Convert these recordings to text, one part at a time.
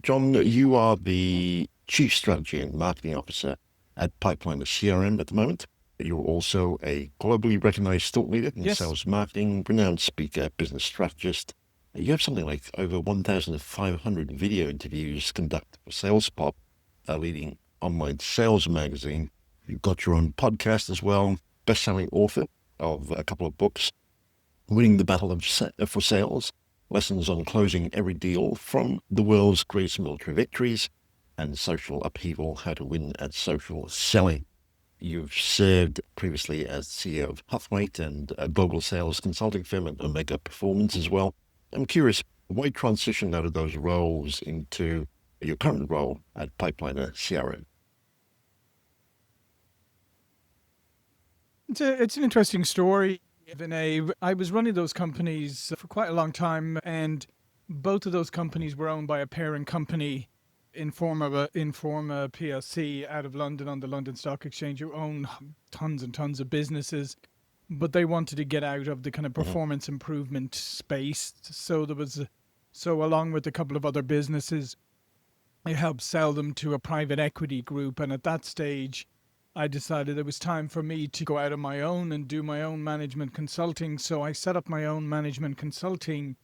John, you are the Chief Strategy and Marketing Officer at Pipeline CRM at the moment. You're also a globally recognized thought leader in Yes. sales marketing, renowned speaker, business strategist. You have something like over 1,500 video interviews conducted for SalesPop, a leading online sales magazine. You've got your own podcast as well, best-selling author of a couple of books, Winning the Battle for Sales, Lessons on Closing Every Deal from the World's Greatest Military Victories, and Social Upheaval, How to Win at Social Selling. You've served previously as CEO of Huthwaite and a global sales consulting firm at Omega Performance as well. I'm curious, why transition out of those roles into your current role at Pipeline CRM? It's an interesting story, Vinay. I was running those companies for quite a long time, and both of those companies were owned by a parent company, Informa PLC, out of London on the London Stock Exchange, who own tons and tons of businesses. But they wanted to get out of the kind of Mhm. performance improvement space. So along with a couple of other businesses, I helped sell them to a private equity group. And at that stage, I decided it was time for me to go out on my own and do my own management consulting. So I set up my own management consulting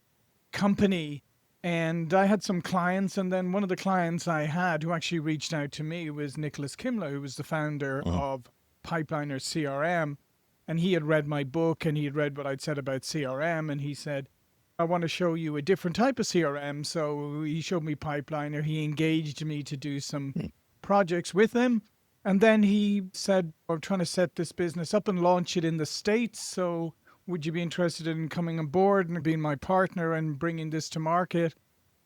company, and I had some clients. And then one of the clients I had who actually reached out to me was Nicholas Kimler, who was the founder Mhm. of Pipeliner CRM. And he had read my book and he had read what I'd said about CRM. And he said, I want to show you a different type of CRM. So he showed me Pipeliner. He engaged me to do some projects with him. And then he said, I'm trying to set this business up and launch it in the States. So would you be interested in coming on board and being my partner and bringing this to market?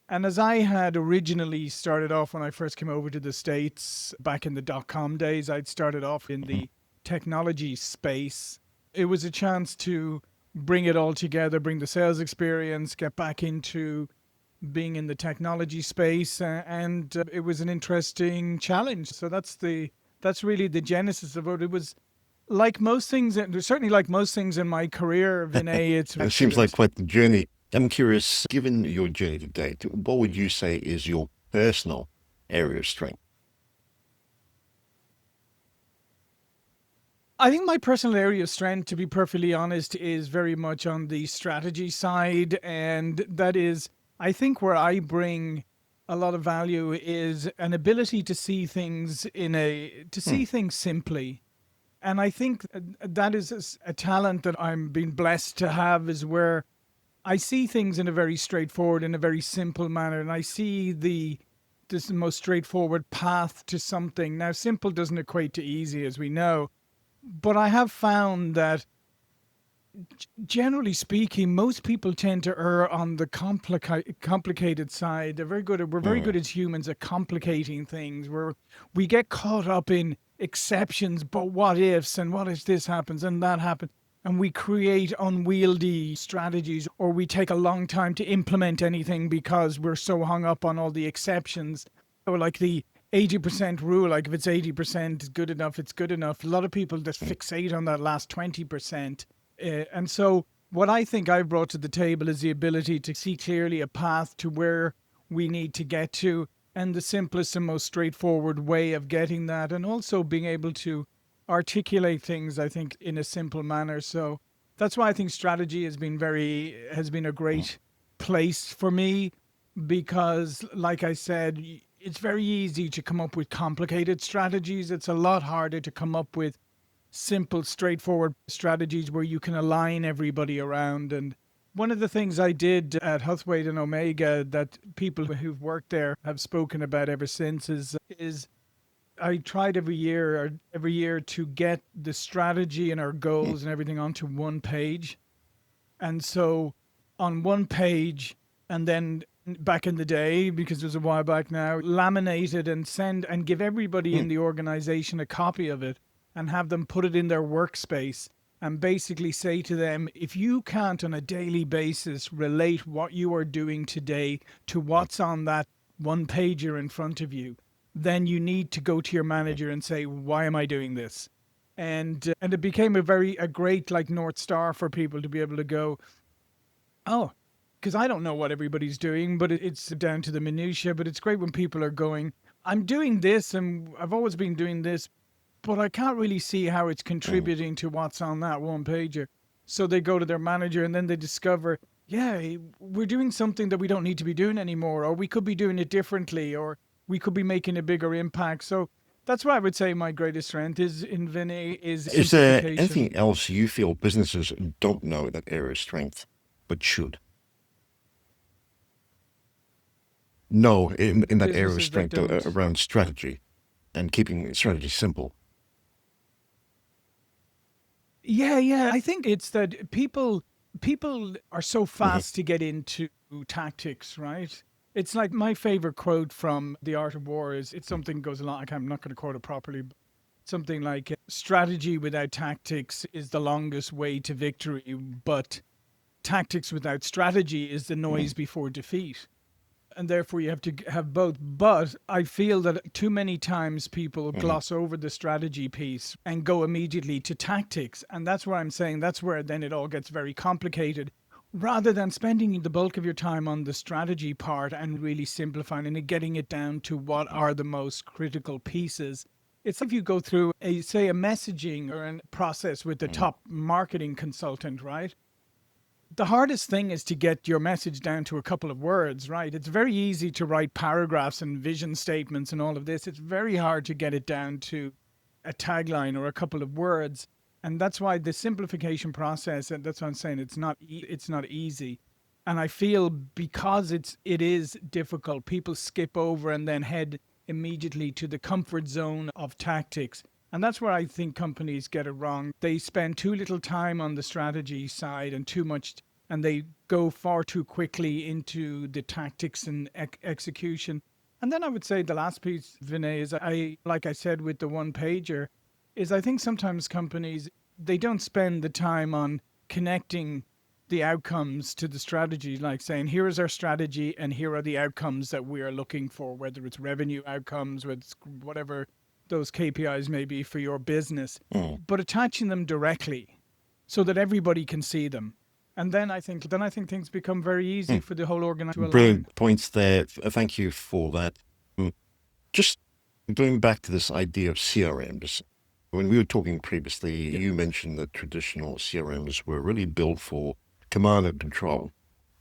And as I had originally started off when I first came over to the States back in the dot-com days, I'd started off in Mhm. the technology space. It was a chance to bring it all together, bring the sales experience, get back into being in the technology space, and it was an interesting challenge. So that's really the genesis of it. It was like most things, and certainly like most things in my career, Vinay, it's It seems like accident. quite the journey. I'm curious, given your journey to date, what would you say is your personal area of strength? I think my personal area of strength, to be perfectly honest, is very much on the strategy side. And that is, I think, where I bring a lot of value is an ability to see things to Hmm. see things simply. And I think that is a talent that I'm being blessed to have, is where I see things in a very straightforward, in a very simple manner. And I see this most straightforward path to something. Now, simple doesn't equate to easy, as we know, but I have found that generally speaking, most people tend to err on the complicated side. We're very Hmm. good as humans at complicating things. We get caught up in exceptions, but what ifs, and what if this happens and that happens. And we create unwieldy strategies, or we take a long time to implement anything because we're so hung up on all the exceptions. Or like the 80% rule, like if it's 80% good enough, it's good enough. A lot of people just Hmm. fixate on that last 20%. And so, what I think I've brought to the table is the ability to see clearly a path to where we need to get to, and the simplest and most straightforward way of getting that, and also being able to articulate things, I think, in a simple manner. So that's why I think strategy has been a Hmm. great place for me, because, like I said, it's very easy to come up with complicated strategies. It's a lot harder to come up with simple, straightforward strategies where you can align everybody around. And one of the things I did at Huthwaite and Omega that people who've worked there have spoken about ever since is I tried every year to get the strategy and our Hmm. goals and everything onto one page. And so on one page, and then back in the day, because it was a while back now, laminate it and send and give everybody Hmm. in the organization a copy of it and have them put it in their workspace and basically say to them, if you can't on a daily basis relate what you are doing today to what's on that one pager in front of you, then you need to go to your manager and say, why am I doing this? And it became a great like North Star for people to be able to go, oh, because I don't know what everybody's doing, but it's down to the minutia. But it's great when people are going, I'm doing this and I've always been doing this, but I can't really see how it's Mm. contributing to what's on that one pager. So they go to their manager and then they discover, yeah, we're doing something that we don't need to be doing anymore, or we could be doing it differently, or we could be making a bigger impact. So that's why I would say my greatest strength is in Vinay is Is there simplification. anything else you feel businesses don't know that area of strength, but should know in that area of Businesses that strength don't. around strategy and keeping strategy simple? Yeah. I think it's that people are so Hmm. fast to get into tactics, right? It's like my favorite quote from The Art of War is it's something goes along. I'm not going to quote it properly, but something like strategy without tactics is the longest way to victory, but tactics without strategy is the Hmm. noise before defeat. And therefore you have to have both. But I feel that too many times people Hmm. gloss over the strategy piece and go immediately to tactics. And that's where I'm saying that's where then it all gets very complicated. Rather than spending the bulk of your time on the strategy part and really simplifying and getting it down to what are the most critical pieces. It's like if you go through a say a messaging or a process with the Hmm. top marketing consultant, right? The hardest thing is to get your message down to a couple of words, right? It's very easy to write paragraphs and vision statements and all of this. It's very hard to get it down to a tagline or a couple of words. And that's why the simplification process, and that's what I'm saying, it's not easy. And I feel because it is difficult, people skip over and then head immediately to the comfort zone of tactics. And that's where I think companies get it wrong. They spend too little time on the strategy side and too much, and they go far too quickly into the tactics and execution. And then I would say the last piece, Vinay, is like I said with the one pager, is I think sometimes companies, they don't spend the time on connecting the outcomes to the strategy, like saying, here is our strategy and here are the outcomes that we are looking for, whether it's revenue outcomes, whether it's whatever those KPIs may be for your business, Hmm. but attaching them directly so that everybody can see them. And then I think things become very easy Hmm. for the whole organization to align. Brilliant points there. Thank you for that. Just going back to this idea of CRMs, when we were talking previously, Yeah. you mentioned that traditional CRMs were really built for command and control,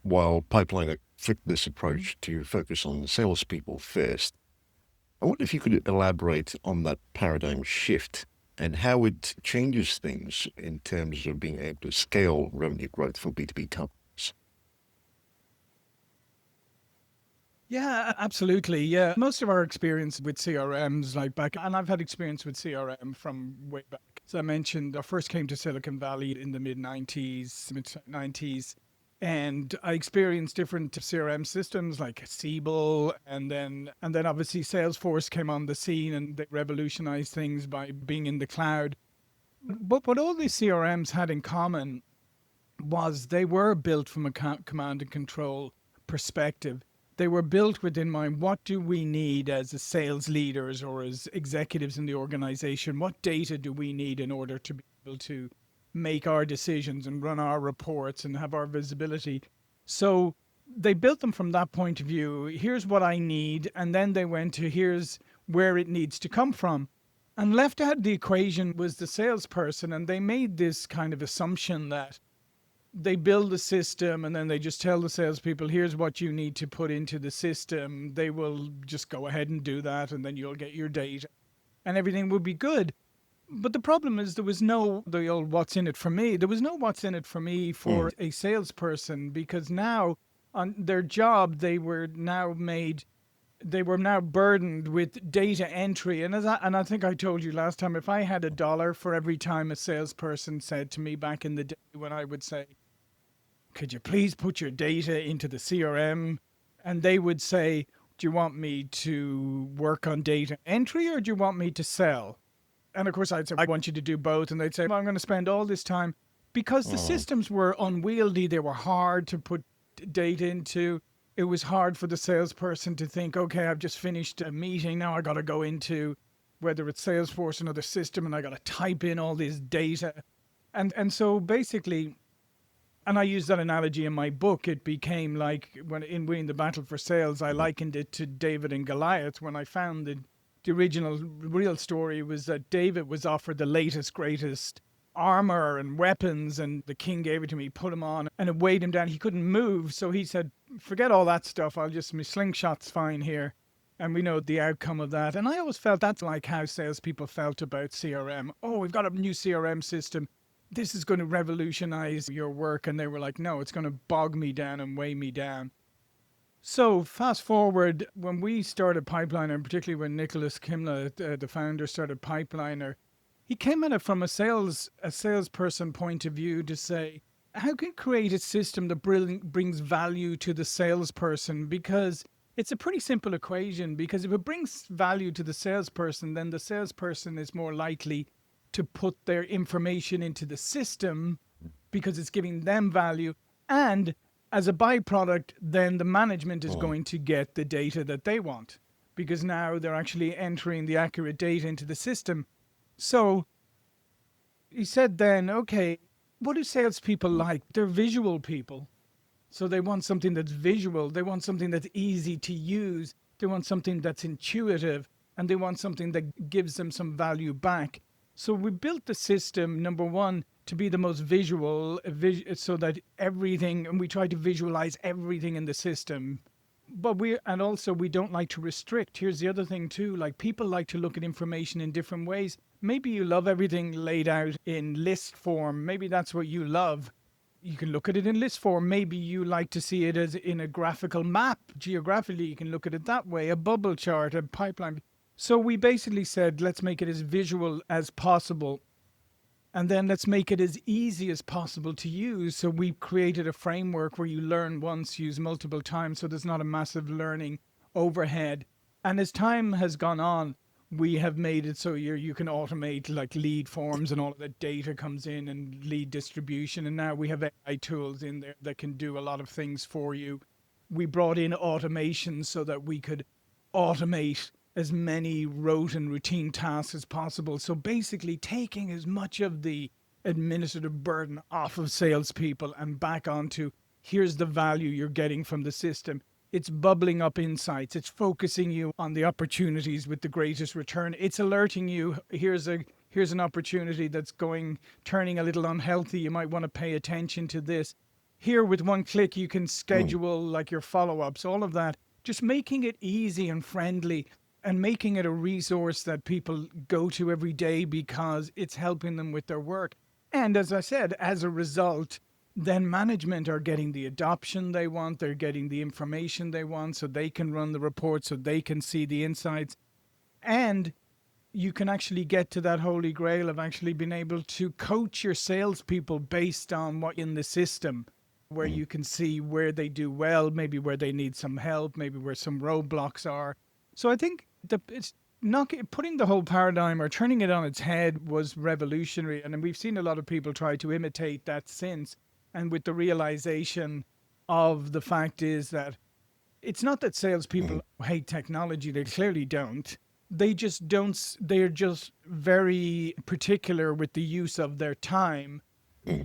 while Pipeline flipped this Mhm. approach to focus on salespeople first. I wonder if you could elaborate on that paradigm shift and how it changes things in terms of being able to scale revenue growth for B2B companies. Yeah, absolutely. Yeah. Most of our experience with CRMs, like back, and I've had experience with CRM from way back. As I mentioned, I first came to Silicon Valley in the mid 90s. And I experienced different CRM systems like Siebel, and then obviously Salesforce came on the scene and they revolutionized things by being in the cloud. But what all these CRMs had in common was they were built from a command and control perspective. They were built with in mind what do we need as a sales leaders or as executives in the organization? What data do we need in order to be able to make our decisions and run our reports and have our visibility? So they built them from that point of view. Here's what I need. And then they went to here's where it needs to come from. And left out of the equation was the salesperson. And they made this kind of assumption that they build a system and then they just tell the salespeople, here's what you need to put into the system. They will just go ahead and do that, and then you'll get your data and everything will be good. But the problem is there was no the old what's in it for me. There was no what's in it for me Mm. for a salesperson because now on their job they were now burdened with data entry. And I think I told you last time, if I had $1 for every time a salesperson said to me back in the day when I would say, could you please put your data into the CRM? And they would say, do you want me to work on data entry or do you want me to sell? And of course, I'd say, I want you to do both. And they'd say, well, I'm going to spend all this time because the Mm. systems were unwieldy. They were hard to put data into. It was hard for the salesperson to think, okay, I've just finished a meeting. Now I got to go into whether it's Salesforce, another system, and I got to type in all this data. And so basically, And I use that analogy in my book. It became like when in Winning the Battle for Sales, I likened it to David and Goliath. When I found that the original real story was that David was offered the latest, greatest armor and weapons, and the king gave it to me, put him on, and it weighed him down. He couldn't move. So he said, forget all that stuff. My slingshot's fine here. And we know the outcome of that. And I always felt that's like how salespeople felt about CRM. Oh, we've got a new CRM system. This is going to revolutionize your work. And they were like, no, it's going to bog me down and weigh me down. So fast forward, when we started Pipeliner, and particularly when Nicholas Kimla, the founder, started Pipeliner, he came at it from a salesperson point of view to say, how can you create a system that brings value to the salesperson? Because it's a pretty simple equation, because if it brings value to the salesperson, then the salesperson is more likely to put their information into the system because it's giving them value. And as a byproduct, then the management is going to get the data that they want, because now they're actually entering the accurate data into the system. So he said then, okay, what do salespeople like? They're visual people. So they want something that's visual. They want something that's easy to use. They want something that's intuitive, and they want something that gives them some value back. So we built the system, number one, to be the most visual, so that everything, and we try to visualize everything in the system. But we don't like to restrict. Here's the other thing too, like people like to look at information in different ways. Maybe you love everything laid out in list form. Maybe that's what you love. You can look at it in list form. Maybe you like to see it as in a graphical map. Geographically, you can look at it that way, a bubble chart, a pipeline. So we basically said, let's make it as visual as possible. And then let's make it as easy as possible to use. So we created a framework where you learn once, use multiple times, so there's not a massive learning overhead. And as time has gone on, we have made it so you can automate like lead forms, and all of the data comes in, and lead distribution. And now we have AI tools in there that can do a lot of things for you. We brought in automation so that we could automate as many rote and routine tasks as possible. So basically taking as much of the administrative burden off of salespeople and back onto, here's the value you're getting from the system. It's bubbling up insights. It's focusing you on the opportunities with the greatest return. It's alerting you, here's an opportunity that's turning a little unhealthy. You might want to pay attention to this. Here with one click, you can schedule like your follow-ups, all of that. Just making it easy and friendly, and making it a resource that people go to every day because it's helping them with their work. And as I said, as a result, then management are getting the adoption they want. They're getting the information they want, so they can run the reports, so they can see the insights. And you can actually get to that holy grail of actually being able to coach your salespeople based on what in the system, where you can see where they do well, maybe where they need some help, maybe where some roadblocks are. So I think it's not putting the whole paradigm or turning it on its head was revolutionary. And we've seen a lot of people try to imitate that since. And with the realization of the fact is that it's not that salespeople hate technology. They clearly don't. They just don't. They're just very particular with the use of their time,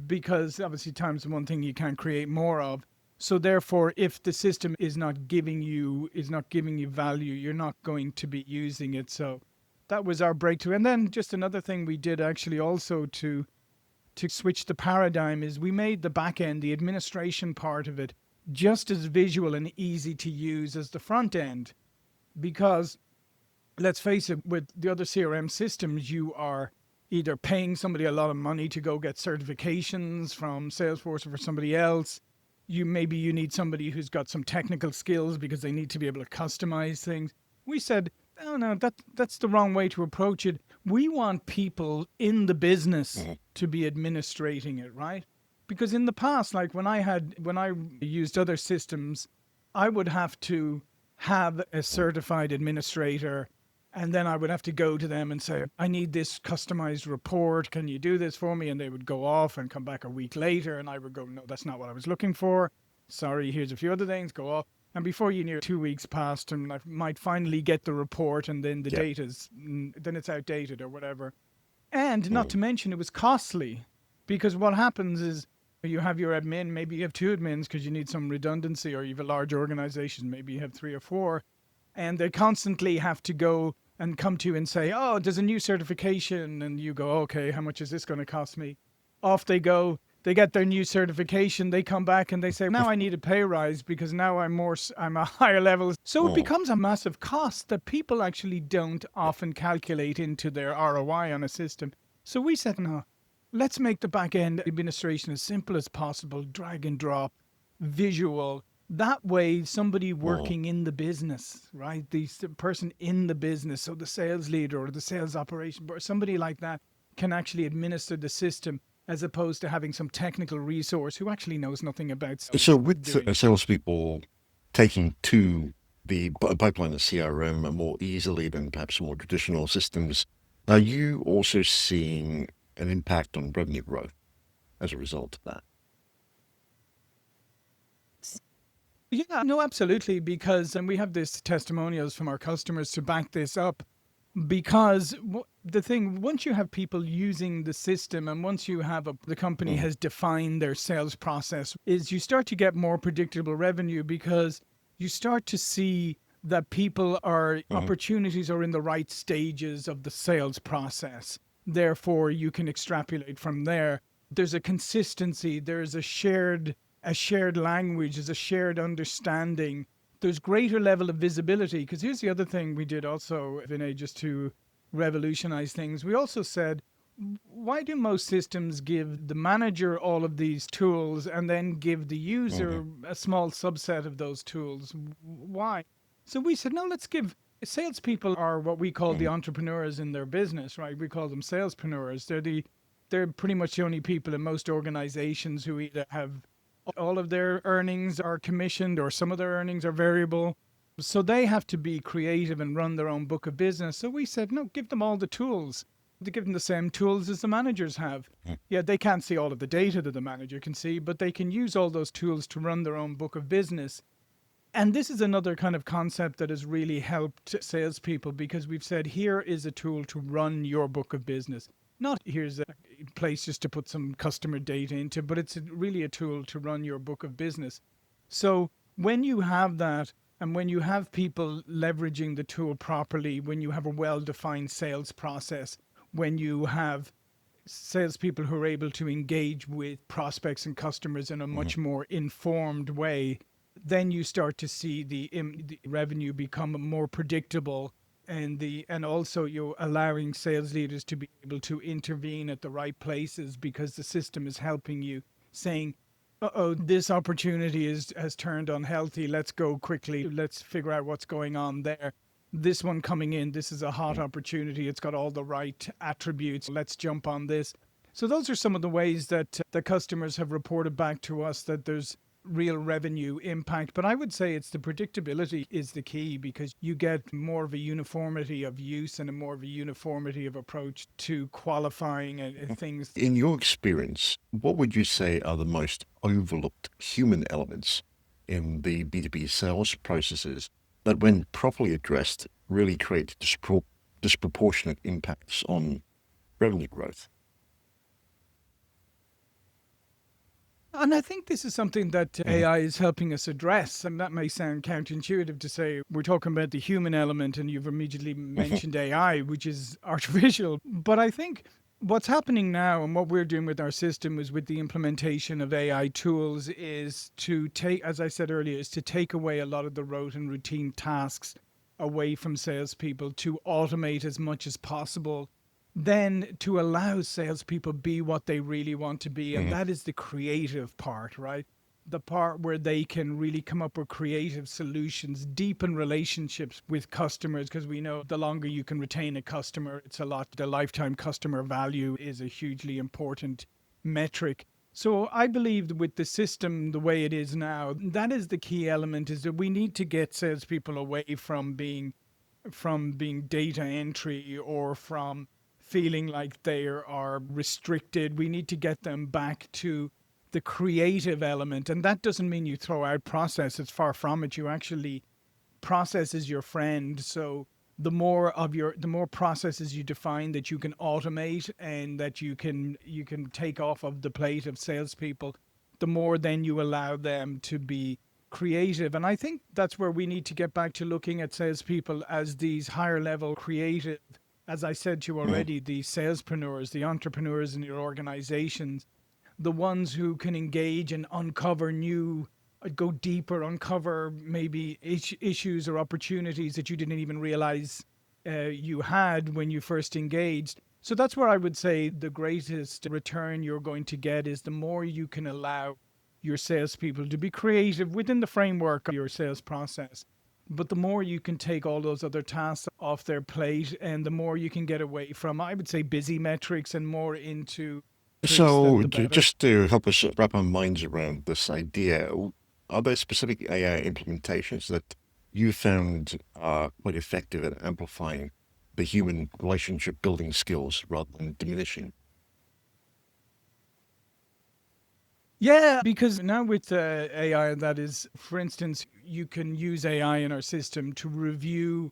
because obviously time's the one thing you can't create more of. So therefore, if the system is not giving you value, you're not going to be using it. So that was our breakthrough. And then just another thing we did actually also to switch the paradigm is we made the back end, the administration part of it, just as visual and easy to use as the front end. Because let's face it, with the other CRM systems, you are either paying somebody a lot of money to go get certifications from Salesforce or for somebody else. Maybe you need somebody who's got some technical skills because they need to be able to customize things. We said, oh no, that's the wrong way to approach it. We want people in the business to be administrating it, right? Because in the past, like when I used other systems, I would have to have a certified administrator, and then I would have to go to them and say, I need this customized report. Can you do this for me? And they would go off and come back a week later. And I would go, no, that's not what I was looking for. Sorry, here's a few other things, go off. And before you knew, 2 weeks passed, and I might finally get the report, and then then it's outdated or whatever. And not to mention, it was costly, because what happens is You have your admin, maybe you have two admins because you need some redundancy, or you have a large organization, maybe you have three or four, and they constantly have to go and come to you and say, oh, there's a new certification. And you go, okay, how much is this going to cost me? Off they go. They get their new certification. They come back and they say, now I need a pay rise because now I'm a higher level. So it Oh, becomes a massive cost that people actually don't often calculate into their ROI on a system. So we said, no, let's make the back end administration as simple as possible, drag and drop, visual. That way, somebody oh. working in the business, right? The person in the business, so the sales leader or the sales operation, or somebody like that can actually administer the system as opposed to having some technical resource who actually knows nothing about So sales with doing. salespeople taking to the pipeline of CRM more easily than perhaps more traditional systems, are you also seeing an impact on revenue growth as a result of that? Yeah, no, absolutely. Because, and we have this testimonials from our customers to back this up. Because the thing, once you have people using the system and once you have the company Mm, has defined their sales process, is you start to get more predictable revenue because you start to see that people are mhm, opportunities are in the right stages of the sales process. Therefore, you can extrapolate from there. There's a consistency, there's a shared language, there's a shared understanding, there's greater level of visibility. Because here's the other thing we did also, Vinay, just to revolutionize things. We also said, why do most systems give the manager all of these tools and then give the mhm, user a small subset of those tools? Why? So we said, no, let's give salespeople are what we call the mhm, entrepreneurs in their business, right? We call them salespreneurs. They're pretty much the only people in most organizations who either have all of their earnings are commissioned or some of their earnings are variable. So they have to be creative and run their own book of business. So we said, no, give them all the tools. To give them the same tools as the managers have. mhm. Yeah, they can't see all of the data that the manager can see, but they can use all those tools to run their own book of business. And this is another kind of concept that has really helped salespeople because we've said, here is a tool to run your book of business. Not here's a place just to put some customer data into, but it's really a tool to run your book of business. So when you have that, and when you have people leveraging the tool properly, when you have a well defined sales process, when you have salespeople who are able to engage with prospects and customers in a Mhm. much more informed way, then you start to see the revenue become more predictable, and also you're allowing sales leaders to be able to intervene at the right places because the system is helping you, saying, uh-oh, this opportunity has turned unhealthy. Let's go quickly. Let's figure out what's going on there. This one coming in, this is a hot opportunity. It's got all the right attributes. Let's jump on this. So those are some of the ways that the customers have reported back to us that there's real revenue impact. But I would say it's the predictability is the key because you get more of a uniformity of use and a more of a uniformity of approach to qualifying and things. In your experience, what would you say are the most overlooked human elements in the B2B sales processes that, when properly addressed, really create disproportionate impacts on revenue growth? And I think this is something that Mhm, AI is helping us address. And that may sound counterintuitive to say we're talking about the human element and you've immediately mhm, mentioned AI, which is artificial. But I think what's happening now and what we're doing with our system is with the implementation of AI tools is to take, as I said earlier, is to take away a lot of the rote and routine tasks away from salespeople to automate as much as possible, then to allow salespeople be what they really want to be. And mhm, that is the creative part, right? The part where they can really come up with creative solutions, deepen relationships with customers, because we know the longer you can retain a customer, it's a lot. The lifetime customer value is a hugely important metric. So I believe that with the system the way it is now, that is the key element, is that we need to get salespeople away from being data entry or from feeling like they are restricted. We need to get them back to the creative element. And that doesn't mean you throw out process. It's far from it. You actually process is your friend. So the more processes you define that you can automate and that you can take off of the plate of salespeople, the more then you allow them to be creative. And I think that's where we need to get back to looking at salespeople as these higher level creative, as I said to you Mhm. already, the salespreneurs, the entrepreneurs in your organizations, the ones who can engage and uncover new, go deeper, uncover maybe issues or opportunities that you didn't even realize you had when you first engaged. So that's where I would say the greatest return you're going to get is the more you can allow your salespeople to be creative within the framework of your sales process. But the more you can take all those other tasks off their plate and the more you can get away from, I would say, busy metrics and more into metrics, So, the better. just to help us wrap our minds around this idea, are there specific AI implementations that you found are quite effective at amplifying the human relationship building skills rather than diminishing? Yeah, because now with AI, that is, for instance, you can use AI in our system to review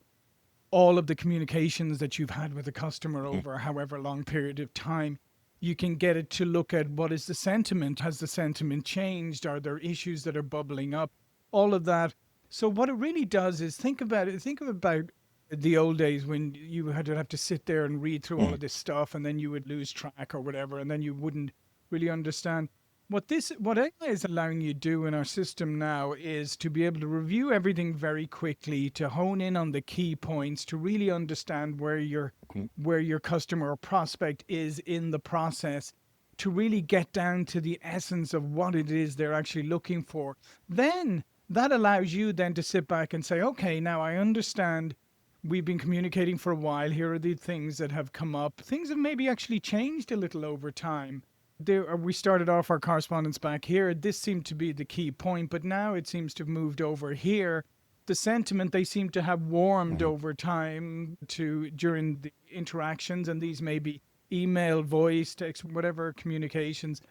all of the communications that you've had with a customer Mhm. over however long period of time. You can get it to look at what is the sentiment. Has the sentiment changed? Are there issues that are bubbling up? All of that. So what it really does is think about it. Think about the old days when you had to have to sit there and read through all Mhm. of this stuff, and then you would lose track or whatever, and then you wouldn't really understand. What AI is allowing you to do in our system now is to be able to review everything very quickly, to hone in on the key points, to really understand Mhm. where your customer or prospect is in the process, to really get down to the essence of what it is they're actually looking for. Then that allows you then to sit back and say, okay, now I understand we've been communicating for a while. Here are the things that have come up. Things have maybe actually changed a little over time. We started off our correspondence back here. This seemed to be the key point, but now it seems to have moved over here. The sentiment they seem to have warmed Mhm. over time to during the interactions, and these may be email, voice, text, whatever communications.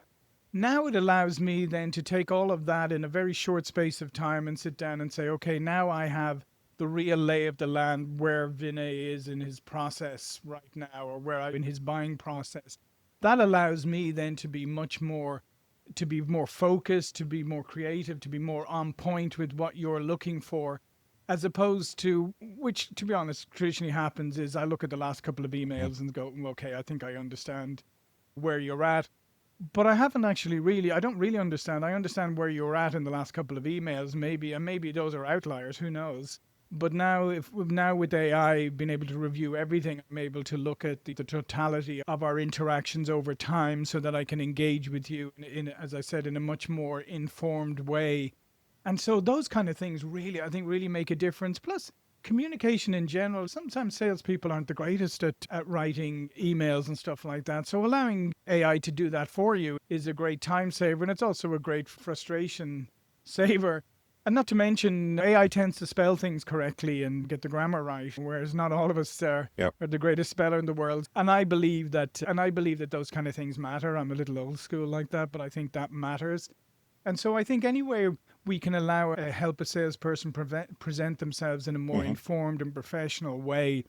Now it allows me then to take all of that in a very short space of time and sit down and say, okay, now I have the real lay of the land where Vinay is in his process right now, or where I'm in his buying process. That allows me then to be more focused, to be more creative, to be more on point with what you're looking for, as opposed to, which to be honest traditionally happens, is I look at the last couple of Mhm. emails and go, okay, I think I understand where you're at. But I haven't actually really, I don't really understand. I understand where you're at in the last couple of emails, maybe, and maybe those are outliers, who knows? But now with AI being able to review everything, I'm able to look at the totality of our interactions over time so that I can engage with you as I said, in a much more informed way. And so those kind of things really, I think, really make a difference. Plus, communication in general. Sometimes salespeople aren't the greatest at writing emails and stuff like that. So allowing AI to do that for you is a great time saver, and it's also a great frustration saver. And not to mention, AI tends to spell things correctly and get the grammar right, whereas not all of us Yeah. are the greatest speller in the world. And I believe that those kind of things matter. I'm a little old school like that, but I think that matters. And so I think anyway we can allow help a salesperson present themselves in a more Mhm. informed and professional way.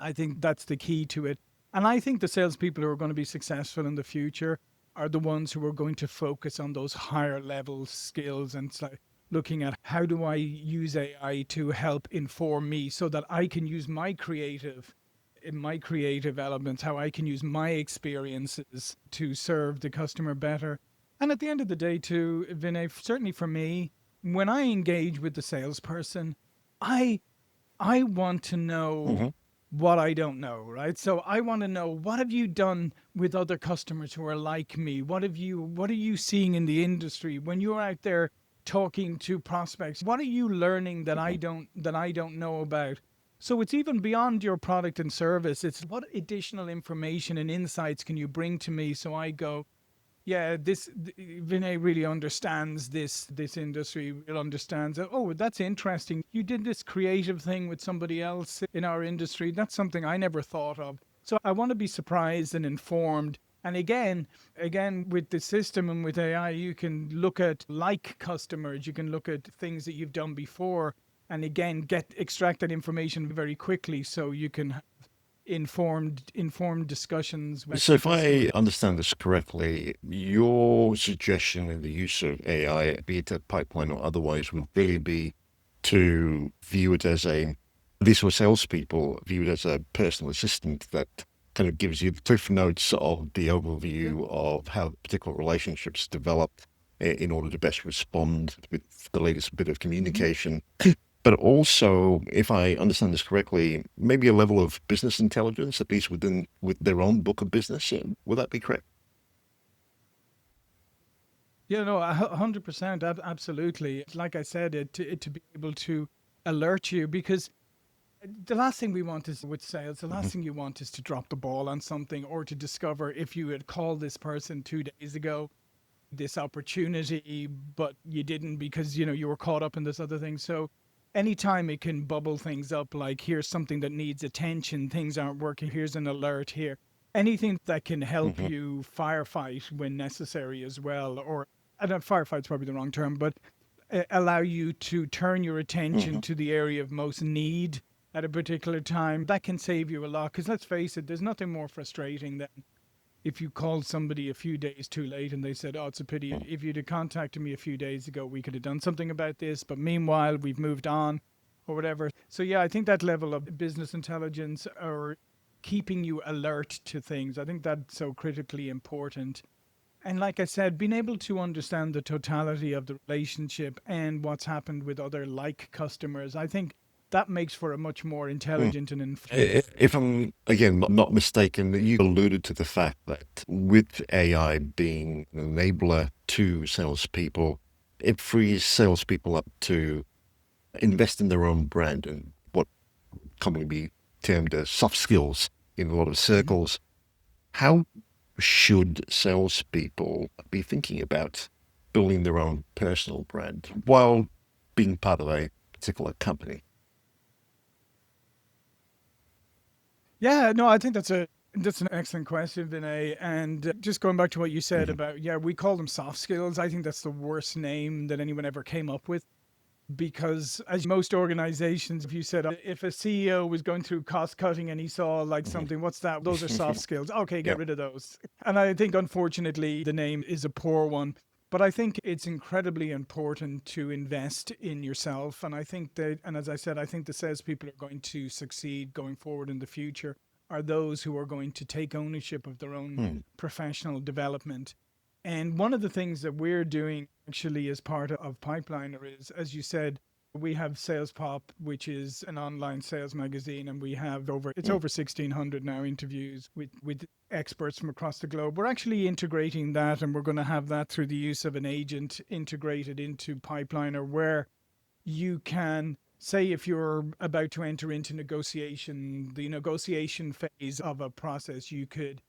I think that's the key to it. And I think the salespeople who are going to be successful in the future are the ones who are going to focus on those higher level skills and looking at how do I use AI to help inform me so that I can use my creative elements, how I can use my experiences to serve the customer better. And at the end of the day, too, Vinay, certainly for me, when I engage with the salesperson, I I want to know Mhm. what I don't know, right? So I want to know, what have you done with other customers who are like me? What are you seeing in the industry when you're out there talking to prospects? What are you learning Mhm. that I don't know about? So it's even beyond your product and service. It's what additional information and insights can you bring to me so I go, yeah, Vinay really understands this industry. Really understands it. Oh, that's interesting. You did this creative thing with somebody else in our industry. That's something I never thought of. So I want to be surprised and informed. And again, with the system and with AI, you can look at like customers. You can look at things that you've done before, and again, get extract that information very quickly, so you can informed discussions with So the if I customer. understand this correctly, your suggestion in the use of AI, be it a pipeline or otherwise, would really be to view it as at least for salespeople, view it as a personal assistant that kind of gives you the cliff notes of the Yeah. overview of how particular relationships developed in order to best respond with the latest bit of hmm communication. But also, if I understand this correctly, maybe a level of business intelligence, at least with their own book of business. Would that be correct? Yeah, no, 100%, absolutely. Like I said, it to be able to alert you, because the last thing we want is with sales, the Hmm. last thing you want is to drop the ball on something, or to discover if you had called this person 2 days ago, this opportunity, but you didn't because, you were caught up in this other thing. So anytime it can bubble things up, like here's something that needs attention, things aren't working, here's an alert here. Anything that can help Hmm. you firefight when necessary as well, or I don't firefight's probably the wrong term, but allow you to turn your attention Hmm. to the area of most need at a particular time. That can save you a lot. Because let's face it, there's nothing more frustrating than if you called somebody a few days too late and they said, "Oh, it's a pity. If you'd have contacted me a few days ago, we could have done something about this. But meanwhile, we've moved on," or whatever. So yeah, I think that level of business intelligence, or keeping you alert to things, I think that's so critically important. And like I said, being able to understand the totality of the relationship and what's happened with other like customers, I think that makes for a much more intelligent and If I'm, again, not mistaken, you alluded to the fact that with AI being an enabler to salespeople, it frees salespeople up to invest in their own brand and what commonly be termed as soft skills in a lot of Mhm. circles. How should salespeople be thinking about building their own personal brand while being part of a particular company? Yeah, no, I think that's an excellent question, Vinay. And just going back to what you said Hmm. about, yeah, we call them soft skills. I think that's the worst name that anyone ever came up with, because as most organizations, if you said, if a CEO was going through cost cutting and he saw like Hmm. something, what's that? Those are soft skills. Okay, Yeah. get rid of those. And I think unfortunately the name is a poor one. But I think it's incredibly important to invest in yourself. And I think that, and as I said, I think the salespeople are going to succeed going forward in the future are those who are going to take ownership of their own Hmm. professional development. And one of the things that we're doing actually as part of Pipeliner is, as you said, we have Sales Pop, which is an online sales magazine, and we have Hmm. over 1,600 now interviews with experts from across the globe. We're actually integrating that, and we're going to have that through the use of an agent integrated into Pipeliner, where you can say if you're about to enter into the negotiation phase of a process, you could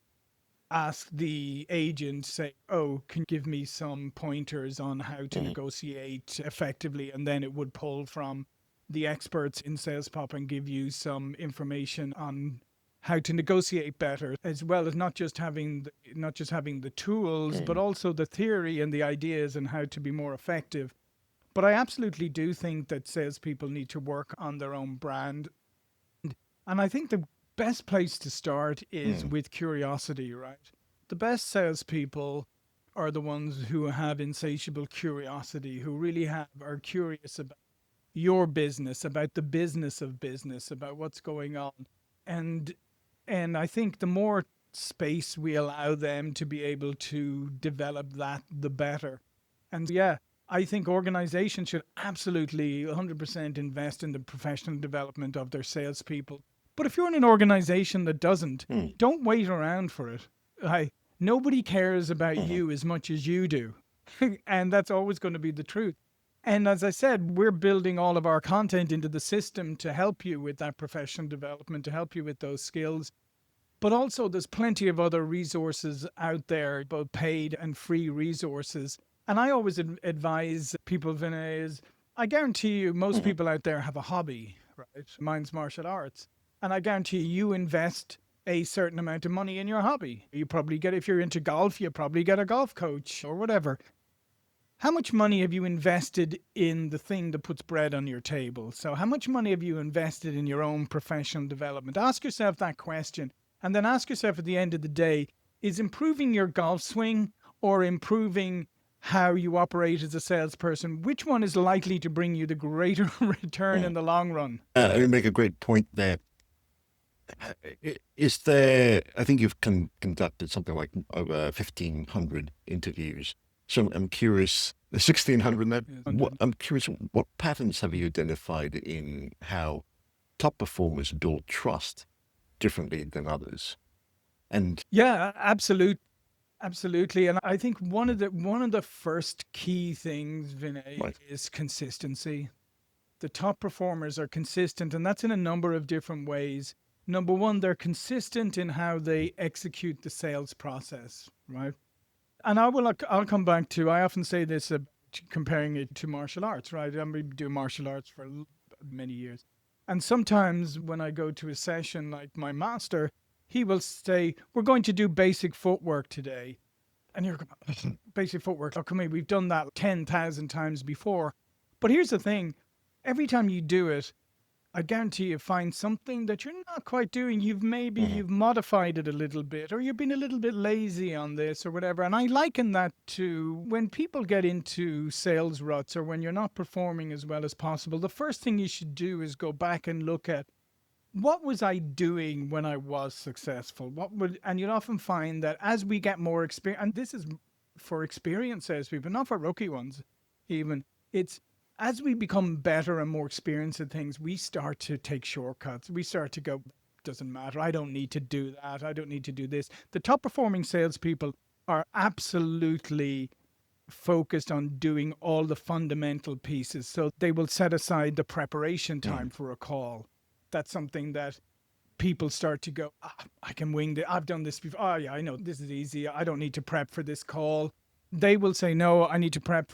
ask the agent, say, "Oh, can you give me some pointers on how to Hmm. negotiate effectively?" And then it would pull from the experts in sales pop and give you some information on how to negotiate better, as well as not just having the tools, but Hmm. also the theory and the ideas and how to be more effective. But I absolutely do think that salespeople need to work on their own brand. And I think the best place to start is Hmm. with curiosity, right? The best salespeople are the ones who have insatiable curiosity, who really are curious about your business, about the business of business, about what's going on. And and I think the more space we allow them to be able to develop that, the better. And yeah, I think organizations should absolutely 100% invest in the professional development of their salespeople. But if you're in an organization that doesn't, Hmm. don't wait around for it. I, Nobody cares about Hmm. you as much as you do. And that's always going to be the truth. And as I said, we're building all of our content into the system to help you with that professional development, to help you with those skills. But also, there's plenty of other resources out there, both paid and free resources. And I always advise people, Vinay, is I guarantee you, most Hmm. people out there have a hobby, right? Mine's martial arts. And I guarantee you invest a certain amount of money in your hobby. You probably get, if you're into golf, you probably get a golf coach or whatever. how much money have you invested in the thing that puts bread on your table? So how much money have you invested in your own professional development? Ask yourself that question. And then ask yourself at the end of the day, is improving your golf swing or improving how you operate as a salesperson, which one is likely to bring you the greater return in the long run? You make a great point there. Is there, I think you've conducted something like over 1,500 interviews. So I'm curious, the 1,600, I'm curious, what patterns have you identified in how top performers build trust differently than others? And Yeah, absolutely. And I think one of the first key things, Vinay, right, is consistency. The top performers are consistent, and that's in a number of different ways. Number one, they're consistent in how they execute the sales process, right? And I'll come back to, I often say this, comparing it to martial arts, right? I've been doing martial arts for many years. And sometimes when I go to a session, like my master, he will say, we're going to do basic footwork today. And you're going, basic footwork. Oh, come here, we've done that 10,000 times before. But here's the thing, every time you do it, I guarantee you find something that you're not quite doing. You've modified it a little bit, or you've been a little bit lazy on this or whatever. And I liken that to when people get into sales ruts or when you're not performing as well as possible, the first thing you should do is go back and look at what was I doing when I was successful? And you'll often find that as we get more experience, and this is for experienced salespeople, not for rookie ones, even, it's as we become better and more experienced at things, we start to take shortcuts. We start to go, doesn't matter. I don't need to do that. I don't need to do this. The top performing salespeople are absolutely focused on doing all the fundamental pieces. So they will set aside the preparation time for a call. That's something that people start to go, I can wing it. I've done this before. Oh yeah, I know this is easy. I don't need to prep for this call. They will say, no, I need to prep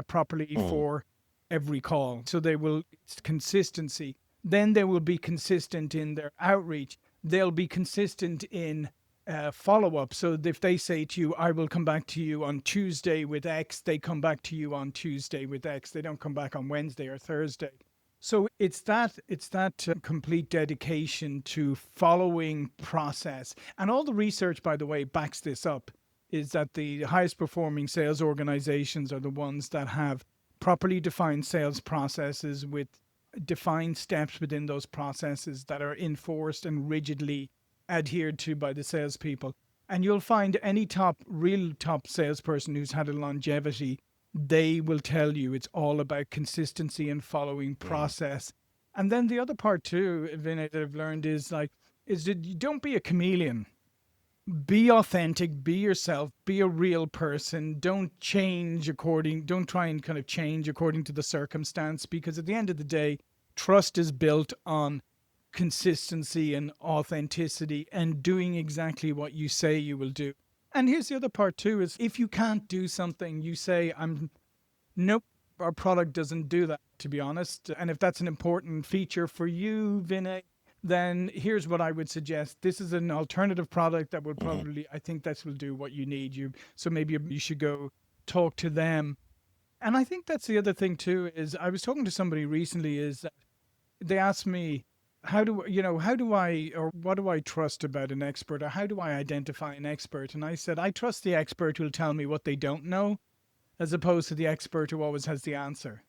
properly for every call. So it's consistency. Then they will be consistent in their outreach. They'll be consistent in follow-up. So if they say to you, I will come back to you on Tuesday with X, they come back to you on Tuesday with X. They don't come back on Wednesday or Thursday. So it's that complete dedication to following process. And all the research, by the way, backs this up, is that the highest performing sales organizations are the ones that have properly defined sales processes with defined steps within those processes that are enforced and rigidly adhered to by the salespeople. And you'll find any real top salesperson who's had a longevity, they will tell you it's all about consistency and following process. And then the other part too, Vinay, that I've learned is that you don't be a chameleon. Be authentic, be yourself, be a real person. Don't try and kind of change according to the circumstance, because at the end of the day, trust is built on consistency and authenticity and doing exactly what you say you will do. And here's the other part too, is if you can't do something, you say, nope, our product doesn't do that, to be honest. And if that's an important feature for you, Vinay, then here's what I would suggest. This is an alternative product that would probably, I think this will do what you need. So maybe you should go talk to them. And I think that's the other thing too, is I was talking to somebody recently, is that they asked me, what do I trust about an expert, or how do I identify an expert? And I said, I trust the expert who'll tell me what they don't know, as opposed to the expert who always has the answer.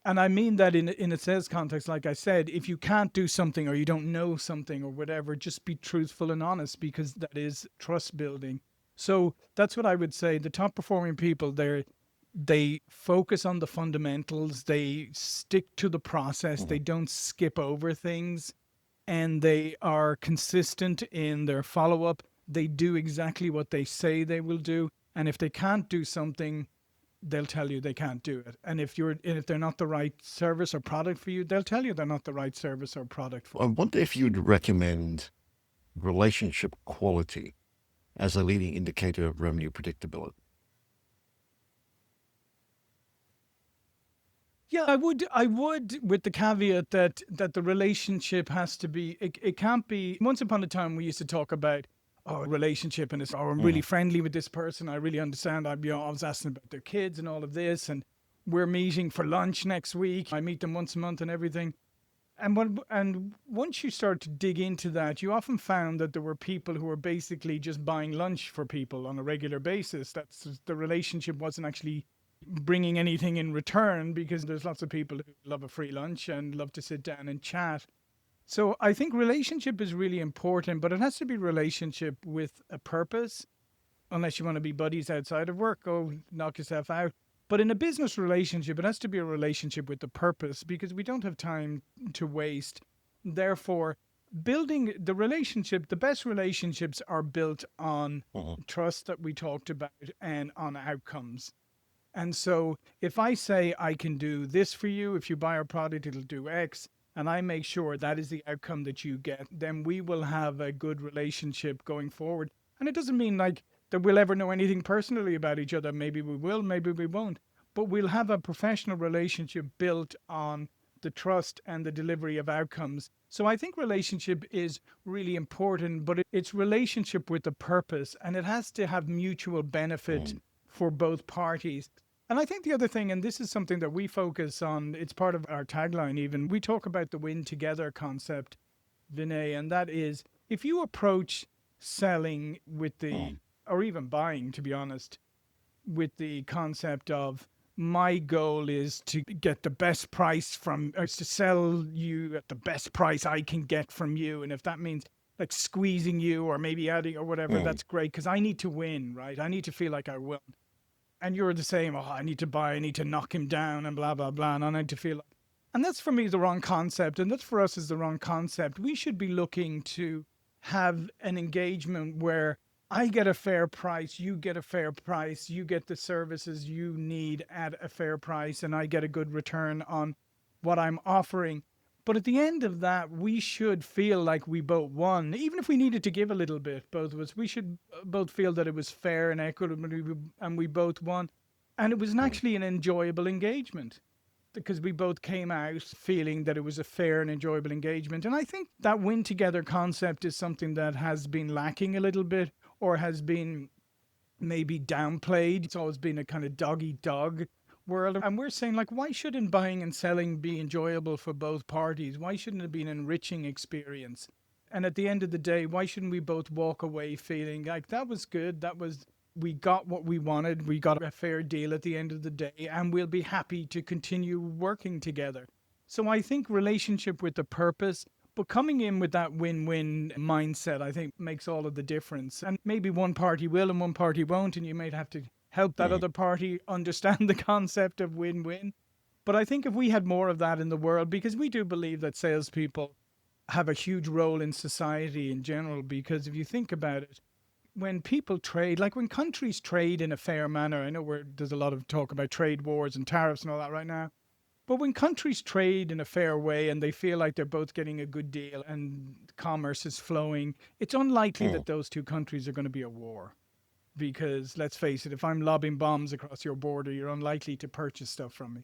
And I mean that in a sales context. Like I said, if you can't do something or you don't know something or whatever, just be truthful and honest, because that is trust building. So that's what I would say. The top performing people, they focus on the fundamentals. They stick to the process. They don't skip over things, and they are consistent in their follow-up. They do exactly what they say they will do. And if they can't do something, they'll tell you they can't do it. And if they're not the right service or product for you, they'll tell you they're not the right service or product for I you. wonder if you'd recommend relationship quality as a leading indicator of revenue predictability. Yeah, I would, with the caveat that the relationship has to be, it can't be. Once upon a time, we used to talk about, relationship, and it's, I'm Mm. really friendly with this person. I really understand. I was asking about their kids and all of this, and we're meeting for lunch next week. I meet them once a month and everything. And once you start to dig into that, you often found that there were people who were basically just buying lunch for people on a regular basis. That's the relationship wasn't actually bringing anything in return, because there's lots of people who love a free lunch and love to sit down and chat. So I think relationship is really important, but it has to be relationship with a purpose. Unless you want to be buddies outside of work, go knock yourself out. But in a business relationship, it has to be a relationship with the purpose, because we don't have time to waste. Therefore, building the relationship, the best relationships are built on Mhm. trust that we talked about and on outcomes. And so if I say I can do this for you, if you buy our product, it'll do X, and I make sure that is the outcome that you get, then we will have a good relationship going forward. And it doesn't mean like that we'll ever know anything personally about each other. Maybe we will, maybe we won't. But we'll have a professional relationship built on the trust and the delivery of outcomes. So I think relationship is really important, but it's relationship with a purpose, and it has to have mutual benefit Mm. for both parties. And I think the other thing, and this is something that we focus on, it's part of our tagline even, we talk about the win together concept, Vinay, and that is if you approach selling with the, Mm. or even buying, to be honest, with the concept of my goal is to get the best price from, or to sell you at the best price I can get from you. And if that means like squeezing you or maybe adding or whatever, Mm. that's great, because I need to win, right? I need to feel like I won. And you're the same, oh, I need to buy, I need to knock him down and blah, blah, blah. And I need to feel like, and that's for me the wrong concept. And that's for us is the wrong concept. We should be looking to have an engagement where I get a fair price, you get a fair price, you get the services you need at a fair price, and I get a good return on what I'm offering. But at the end of that, we should feel like we both won. Even if we needed to give a little bit, both of us, we should both feel that it was fair and equitable, and we both won. And it was Mm. actually an enjoyable engagement, because we both came out feeling that it was a fair and enjoyable engagement. And I think that win together concept is something that has been lacking a little bit, or has been maybe downplayed. It's always been a kind of dog eat dog world. And we're saying, like, why shouldn't buying and selling be enjoyable for both parties? Why shouldn't it be an enriching experience? And at the end of the day, why shouldn't we both walk away feeling like that was good? That was, we got what we wanted. We got a fair deal at the end of the day, and we'll be happy to continue working together. So I think relationship with the purpose, but coming in with that win-win mindset, I think makes all of the difference. And maybe one party will and one party won't, and you might have to help that Mm. other party understand the concept of win-win. But I think if we had more of that in the world, because we do believe that salespeople have a huge role in society in general, because if you think about it, when people trade, like when countries trade in a fair manner, I know there's a lot of talk about trade wars and tariffs and all that right now, but when countries trade in a fair way and they feel like they're both getting a good deal and commerce is flowing, it's unlikely Mm. that those two countries are going to be at war. Because let's face it, if I'm lobbing bombs across your border, you're unlikely to purchase stuff from me.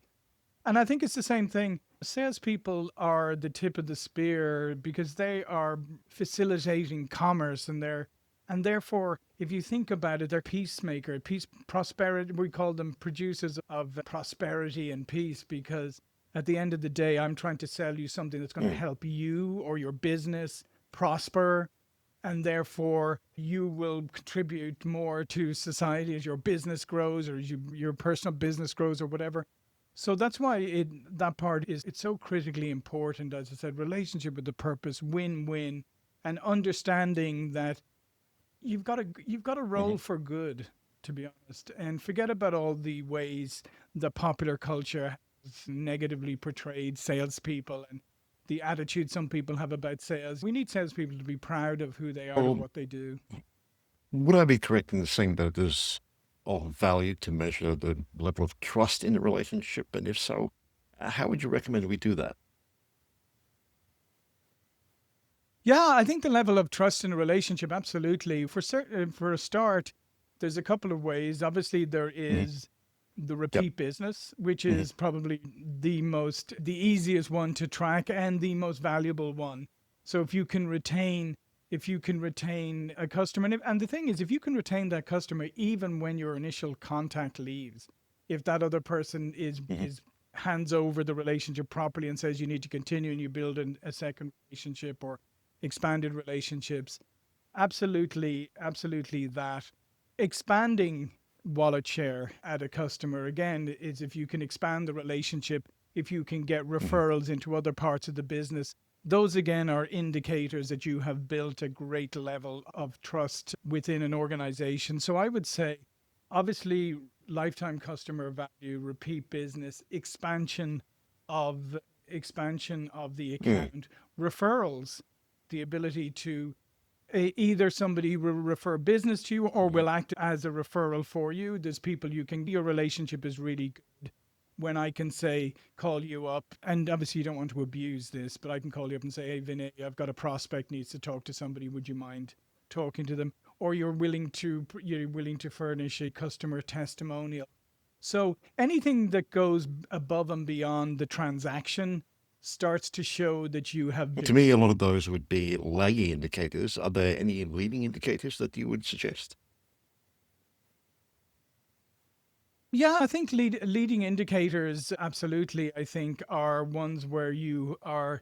And I think it's the same thing. Salespeople are the tip of the spear, because they are facilitating commerce, and therefore, if you think about it, they're peacemaker, peace, prosperity. We call them producers of prosperity and peace, because at the end of the day, I'm trying to sell you something that's going to Mm. help you or your business prosper, and therefore you will contribute more to society as your business grows, or your personal business grows, or whatever. So that's why that part is, it's so critically important. As I said, relationship with the purpose, win-win, and understanding that you've got to roll Mhm. for good, to be honest, and forget about all the ways the popular culture has negatively portrayed salespeople and the attitude some people have about sales. We need salespeople to be proud of who they are and Well, what they do. would I be correct in saying that it is of value to measure the level of trust in a relationship? And if so, how would you recommend we do that? Yeah, I think the level of trust in a relationship, absolutely. For a start, there's a couple of ways. Obviously, there Mhm. is the Yep. repeat business, which Mhm. is probably the easiest one to track and the most valuable one. So if you can retain if you can retain a customer. And the thing is, if you can retain that customer even when your initial contact leaves, if that other person Mhm. is hands over the relationship properly and says you need to continue and you build a second relationship or expanded relationships, absolutely, absolutely that. Expanding wallet share at a customer, again, is if you can expand the relationship, if you can get Mhm. referrals into other parts of the business, those again are indicators that you have built a great level of trust within an organization. So I would say, obviously, lifetime customer value, repeat business, of expansion of the Mm. account, referrals, the ability to either somebody will refer business to you or Mhm. will act as a referral for you. There's people you can, your relationship is really good when I can say, call you up. And obviously, you don't want to abuse this, but I can call you up and say, hey, Vinny, I've got a prospect needs to talk to somebody. Would you mind talking to them? Or you're willing to furnish a customer testimonial. So anything that goes above and beyond the transaction starts to show that you have To been. me, a lot of those would be lagging indicators. Are there any leading indicators that you would suggest? Yeah, I think leading indicators, absolutely, I think are ones where you are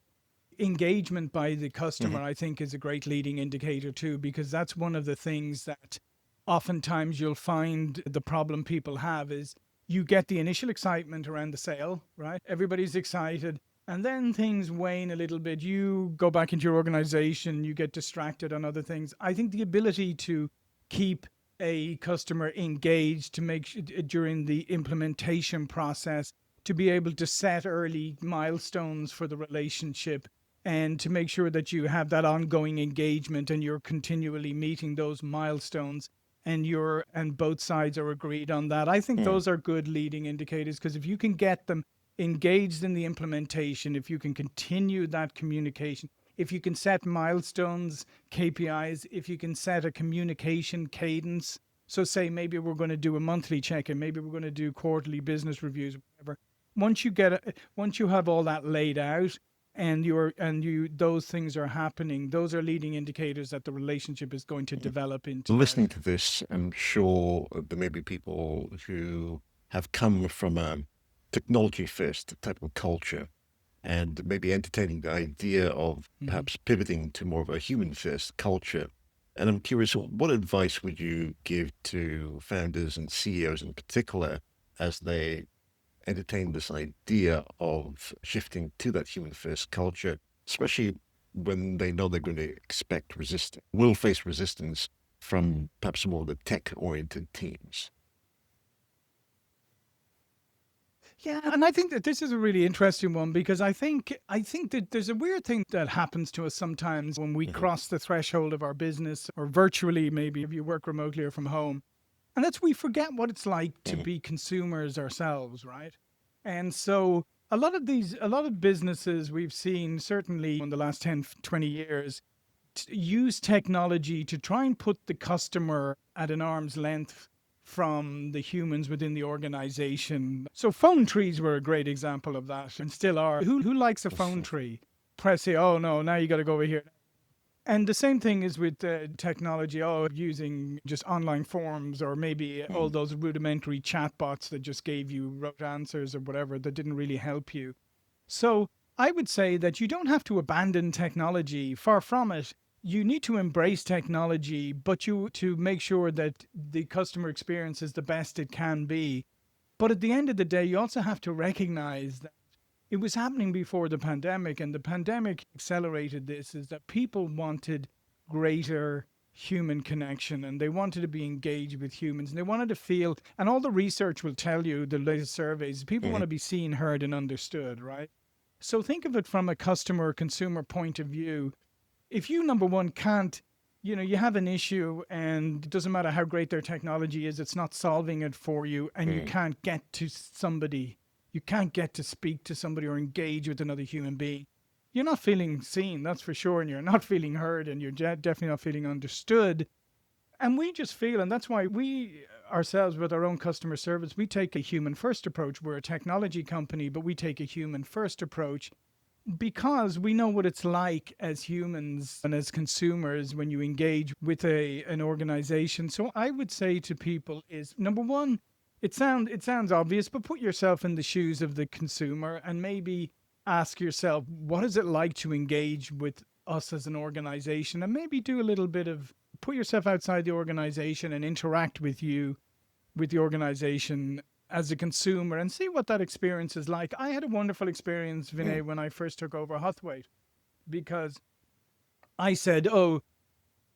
engagement by the Hmm. customer, I think is a great leading indicator too, because that's one of the things that oftentimes you'll find the problem people have is you get the initial excitement around the sale, right? Everybody's excited. And then things wane a little bit. You go back into your organization, you get distracted on other things. I think the ability to keep a customer engaged to during the implementation process, to be able to set early milestones for the relationship and to make sure that you have that ongoing engagement and you're continually meeting those milestones and both sides are agreed on that. I think Mm. those are good leading indicators because if you can get them engaged in the implementation, if you can continue that communication, if you can set milestones, KPIs, if you can set a communication cadence. So say maybe we're going to do a monthly check-in, maybe we're going to do quarterly business reviews, whatever. Once you have all that laid out and you those things are happening, those are leading indicators that the relationship is going to develop into that. Listening to this, I'm sure there may be people who have come from a technology first type of culture and maybe entertaining the idea of Mhm. perhaps pivoting to more of a human first culture. And I'm curious, what advice would you give to founders and CEOs in particular as they entertain this idea of shifting to that human first culture, especially when they know they're going to expect resistance, will face resistance from perhaps more of the tech oriented teams? Yeah, and I think that this is a really interesting one because I think that there's a weird thing that happens to us sometimes when we Hmm. cross the threshold of our business or virtually, maybe if you work remotely or from home. And that's we forget what it's like to Hmm. be consumers ourselves, right? And so a lot of businesses we've seen certainly in the last 10, 20 years use technology to try and put the customer at an arm's length from the humans within the organization. So phone trees were a great example of that and still are. Who likes a phone tree? Press it. Oh no, now you got to go over here. And the same thing is with technology, using just online forms or maybe all Hmm. those rudimentary chatbots that just gave you rote answers or whatever that didn't really help you. So I would say that you don't have to abandon technology. Far from it. You need to embrace technology, but you to make sure that the customer experience is the best it can be. But at the end of the day, you also have to recognize that it was happening before the pandemic, and the pandemic accelerated this, is that people wanted greater human connection and they wanted to be engaged with humans and they wanted to feel, and all the research will tell you, the latest surveys, people want Hmm. to be seen, heard, and understood, right? So think of it from a customer or consumer point of view. If you, number one, can't, you have an issue and it doesn't matter how great their technology is, it's not solving it for you, and you Hmm. can't get to somebody, you can't get to speak to somebody or engage with another human being, you're not feeling seen, that's for sure, and you're not feeling heard, and you're definitely not feeling understood. And we just feel, and that's why we ourselves, with our own customer service, we take a human first approach. We're a technology company, but we take a human first approach. because we know what it's like as humans and as consumers when you engage with an organization. So I would say to people is, number one, it sounds obvious, but put yourself in the shoes of the consumer and maybe ask yourself, what is it like to engage with us as an organization? And maybe do a little bit of put yourself outside the organization and interact with the organization as a consumer and see what that experience is like. I had a wonderful experience, Mm. Vinay, when I first took over Huthwaite, because I said, "Oh,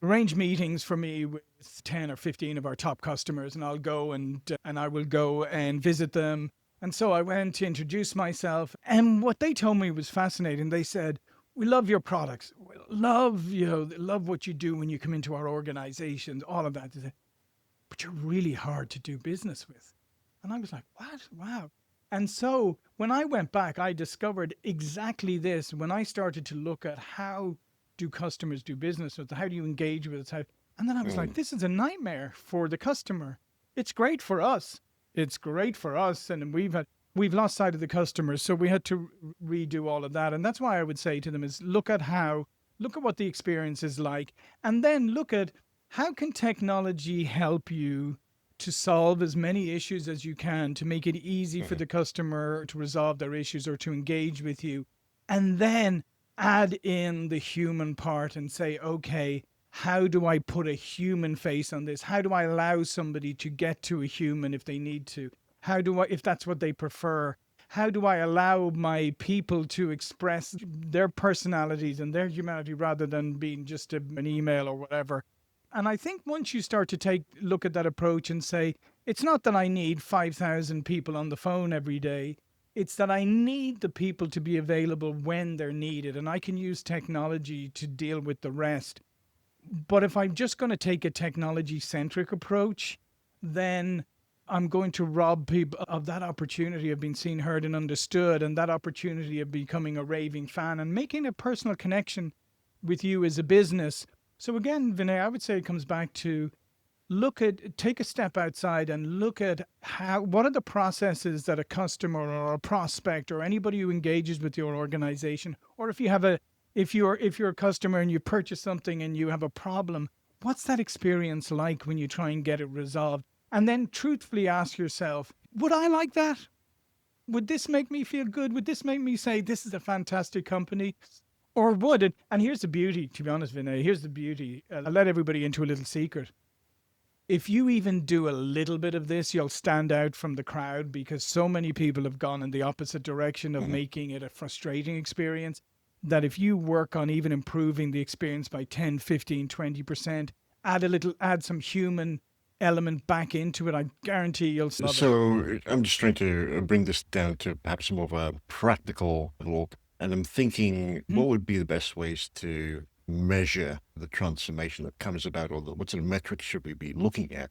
arrange meetings for me with 10 or 15 of our top customers, and I'll go and I will go and visit them." And so I went to introduce myself, and what they told me was fascinating. They said, "We love your products. We love what you do when you come into our organization, all of that." They said, "But you're really hard to do business with." And I was like, "What? Wow." And so when I went back, I discovered exactly this when I started to look at how do customers do business with, how do you engage with it? And then I was like, Mm. this is a nightmare for the customer. It's great for us. It's great for us. And we've lost sight of the customers. So we had to redo all of that. And that's why I would say to them is look at what the experience is like, and then look at how can technology help you to solve as many issues as you can to make it easy for Mhm. the customer to resolve their issues or to engage with you. And then add in the human part and say, okay, how do I put a human face on this? How do I allow somebody to get to a human if they need to? How do I, if that's what they prefer? How do I allow my people to express their personalities and their humanity rather than being just an email or whatever? And I think once you start to take look at that approach and say, it's not that I need 5,000 people on the phone every day. It's that I need the people to be available when they're needed, and I can use technology to deal with the rest. But if I'm just going to take a technology centric approach, then I'm going to rob people of that opportunity of being seen, heard, and understood, and that opportunity of becoming a raving fan and making a personal connection with you as a business. So again, Vinay, I would say it comes back to take a step outside and look at what are the processes that a customer or a prospect or anybody who engages with your organization, or if you're a customer and you purchase something and you have a problem, what's that experience like when you try and get it resolved? And then truthfully ask yourself, would I like that? Would this make me feel good? Would this make me say this is a fantastic company? Or would it? And here's the beauty, to be honest, Vinay, here's the beauty. I'll let everybody into a little secret. If you even do a little bit of this, you'll stand out from the crowd because so many people have gone in the opposite direction of Mhm. making it a frustrating experience. That if you work on even improving the experience by 10, 15, 20%, add some human element back into it, I guarantee you'll love it. So I'm just trying to bring this down to perhaps more of a practical look, and I'm thinking Mhm. what would be the best ways to measure the transformation that comes about, or what sort of metrics should we be looking at?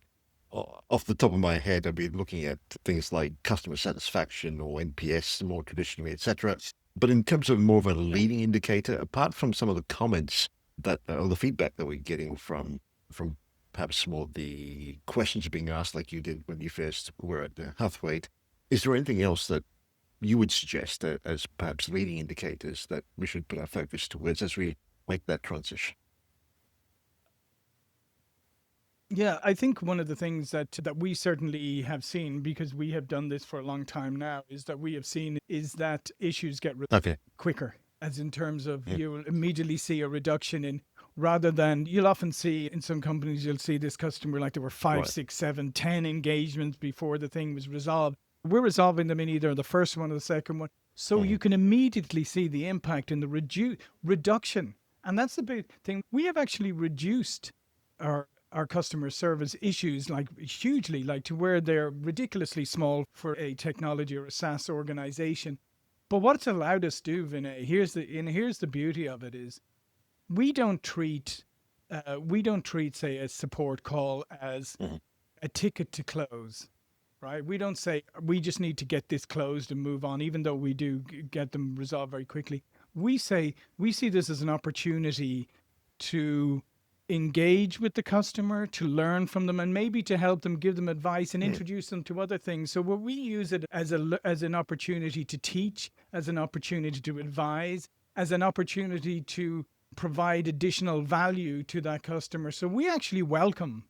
Off the top of my head, I'd be looking at things like customer satisfaction or NPS more traditionally, etc. But in terms of more of a leading indicator, apart from some of the comments that or the feedback that we're getting from perhaps more of the questions being asked, like you did when you first were at Huthwaite, is there anything else that you would suggest as perhaps leading indicators that we should put our focus towards as we make that transition? Yeah, I think one of the things that we certainly have seen, because we have done this for a long time now, is that issues get Okay. quicker, as in terms of Yeah. you'll immediately see a reduction in, rather than you'll often see in some companies, you'll see this customer like there were five, Right. 6, 7, 10 engagements before the thing was resolved. We're resolving them in either the first one or the second one. So Mhm. you can immediately see the impact in the reduction. And that's the big thing. We have actually reduced our customer service issues like hugely, like to where they're ridiculously small for a technology or a SaaS organization. But what it's allowed us to do, Vinay, here's the beauty of it is we don't treat say a support call as Mhm. a ticket to close, right? We don't say we just need to get this closed and move on, even though we do get them resolved very quickly. We say we see this as an opportunity to engage with the customer, to learn from them, and maybe to help them, give them advice and introduce them to other things. So we use it as as an opportunity to teach, as an opportunity to advise, as an opportunity to provide additional value to that customer. So we welcome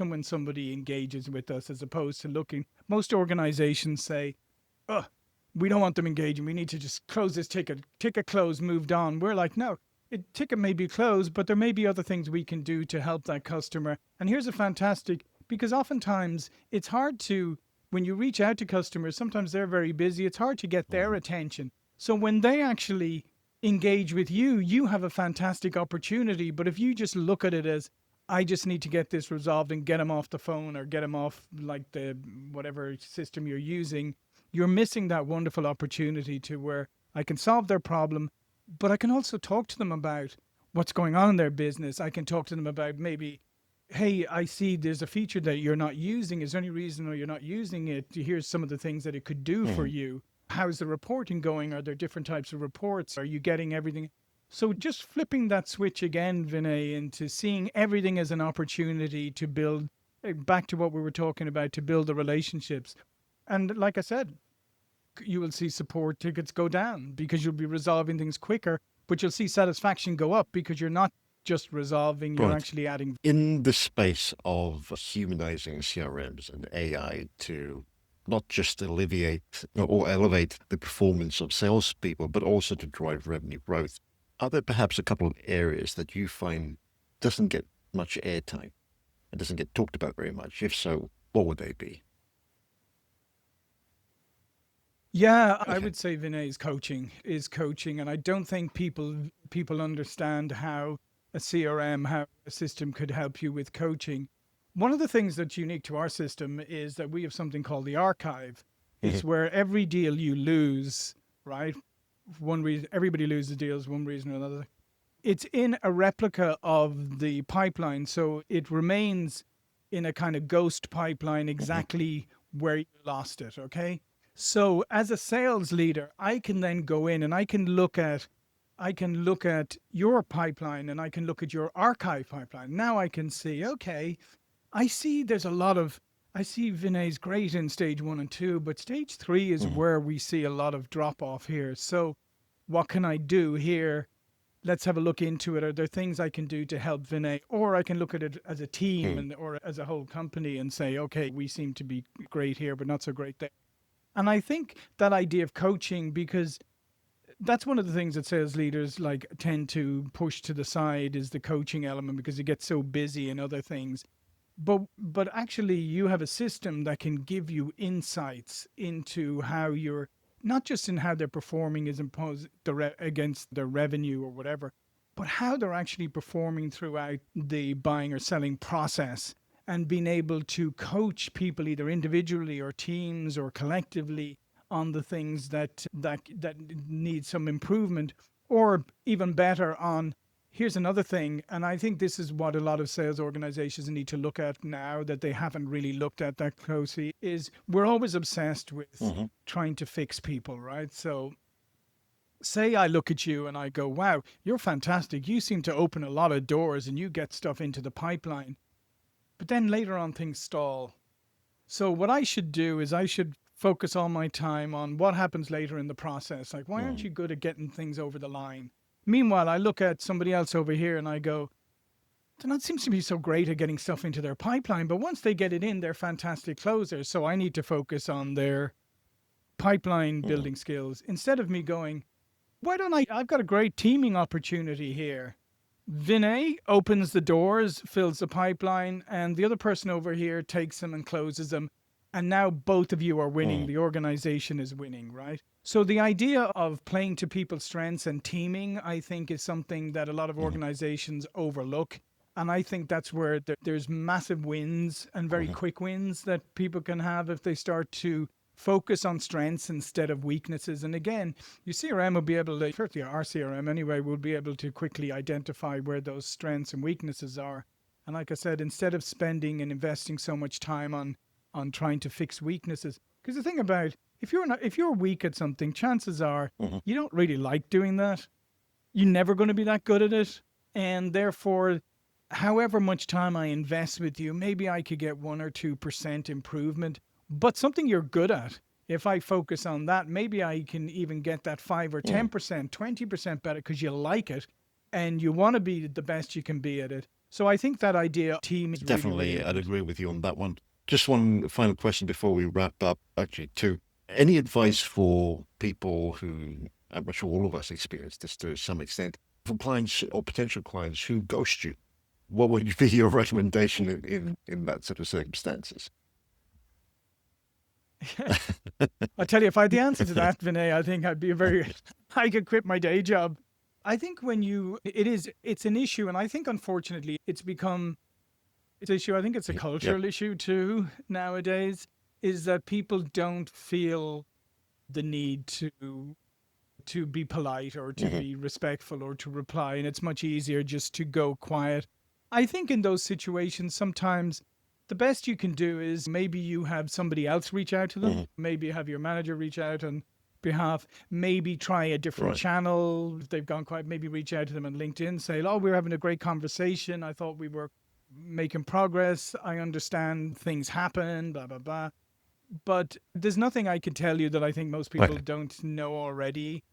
when somebody engages with us, as opposed to looking. Most organizations say, oh, we don't want them engaging. We need to just close this ticket closed, moved on. We're like, no, ticket may be closed, but there may be other things we can do to help that customer. And here's a fantastic, because oftentimes it's hard to, when you reach out to customers, sometimes they're very busy. It's hard to get their attention. So when they actually engage with you, you have a fantastic opportunity. But if you just look at it as, I just need to get this resolved and get them off the phone or get them off like the whatever system you're using, you're missing that wonderful opportunity to where I can solve their problem, but I can also talk to them about what's going on in their business. I can talk to them about maybe, hey, I see there's a feature that you're not using. Is there any reason why you're not using it? Here's some of the things that it could do for you. How's the reporting going? Are there different types of reports? Are you getting everything? So just flipping that switch again, Vinay, into seeing everything as an opportunity to build, back to what we were talking about, to build the relationships. And like I said, you will see support tickets go down because you'll be resolving things quicker, but you'll see satisfaction go up because you're not just resolving, you're actually adding. In the space of humanizing CRMs and AI to not just alleviate or elevate the performance of salespeople, but also to drive revenue growth, are there perhaps a couple of areas that you find doesn't get much airtime and doesn't get talked about very much? If so, what would they be? Yeah, I would say Vinay is coaching, and I don't think people understand how a CRM, how a system could help you with coaching. One of the things that's unique to our system is that we have something called the archive. It's where every deal you lose, right? One reason everybody loses deals, one reason or another. It's in a replica of the pipeline, so it remains in a kind of ghost pipeline exactly where you lost it. Okay. So as a sales leader, I can then go in and I can look at your pipeline and I can look at your archive pipeline. Now I can see, okay, I see Vinay's great in stage 1 and 2, but stage 3 is where we see a lot of drop off here. So what can I do here? Let's have a look into it. Are there things I can do to help Vinay? Or I can look at it as a team or as a whole company and say, okay, we seem to be great here, but not so great there. And I think that idea of coaching, because that's one of the things that sales leaders like tend to push to the side, is the coaching element, because you get so busy in other things. But actually you have a system that can give you insights into how you're, not just in how they're performing as imposed against their revenue or whatever, but how they're actually performing throughout the buying or selling process, and being able to coach people either individually or teams or collectively on the things that need some improvement, or even better on, here's another thing. And I think this is what a lot of sales organizations need to look at now that they haven't really looked at that closely, is we're always obsessed with trying to fix people, right? So say I look at you and I go, wow, you're fantastic. You seem to open a lot of doors and you get stuff into the pipeline. But then later on things stall. So what I should do is I should focus all my time on what happens later in the process. Like, why aren't you good at getting things over the line? Meanwhile, I look at somebody else over here and I go, they're not seems to be so great at getting stuff into their pipeline, but once they get it in, they're fantastic closers. So I need to focus on their pipeline building skills, instead of me going, why don't I've got a great teaming opportunity here. Vinay opens the doors, fills the pipeline, and the other person over here takes them and closes them. And now both of you are winning. The organization is winning, right? So the idea of playing to people's strengths and teaming, I think, is something that a lot of organizations overlook. And I think that's where there's massive wins and very quick wins that people can have if they start to focus on strengths instead of weaknesses. And again, your CRM will be able to, certainly our CRM anyway, will be able to quickly identify where those strengths and weaknesses are. And like I said, instead of spending and investing so much time on trying to fix weaknesses, because the thing about, if you're weak at something, chances are you don't really like doing that. You're never going to be that good at it. And therefore, however much time I invest with you, maybe I could get 1 or 2% improvement, but something you're good at. If I focus on that, maybe I can even get that 5 or Mm. 10%, 20% better because you like it and you want to be the best you can be at it. So I think that idea of team is really, really Definitely, I'd important. agree with you on that one. Just one final question before we wrap up. Actually, two. Any advice for people who, I'm sure all of us experience this to some extent, for clients or potential clients who ghost you? What would be your recommendation in that sort of circumstances? I'll tell you, if I had the answer to that, Vinay, I think I'd be a very, I could quit my day job. I think when it's an issue. And I think unfortunately it's an issue. I think it's a Yep. cultural issue too nowadays, is that people don't feel the need to be polite or to Hmm. be respectful or to reply. And it's much easier just to go quiet. I think in those situations, sometimes the best you can do is maybe you have somebody else reach out to them. Hmm. Maybe have your manager reach out on behalf. Maybe try a different Right. channel. If they've gone quiet, maybe reach out to them on LinkedIn. Say, oh, we're having a great conversation. I thought we were making progress. I understand things happen, blah, blah, blah. But there's nothing I can tell you that I think most people Right. don't know already.